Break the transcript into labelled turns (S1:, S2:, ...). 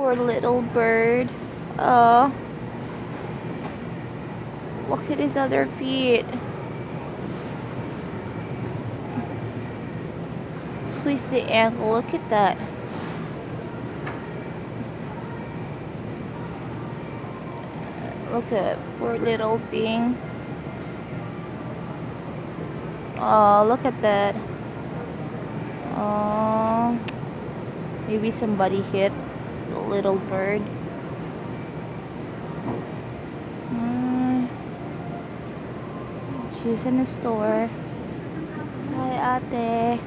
S1: Poor little bird. Uh, Look at his other feet. Twist the ankle. Look at that. Look at poor little thing. Oh, look at that. Oh, maybe somebody hit the little bird. Mm, she's in the store. Hi, ate.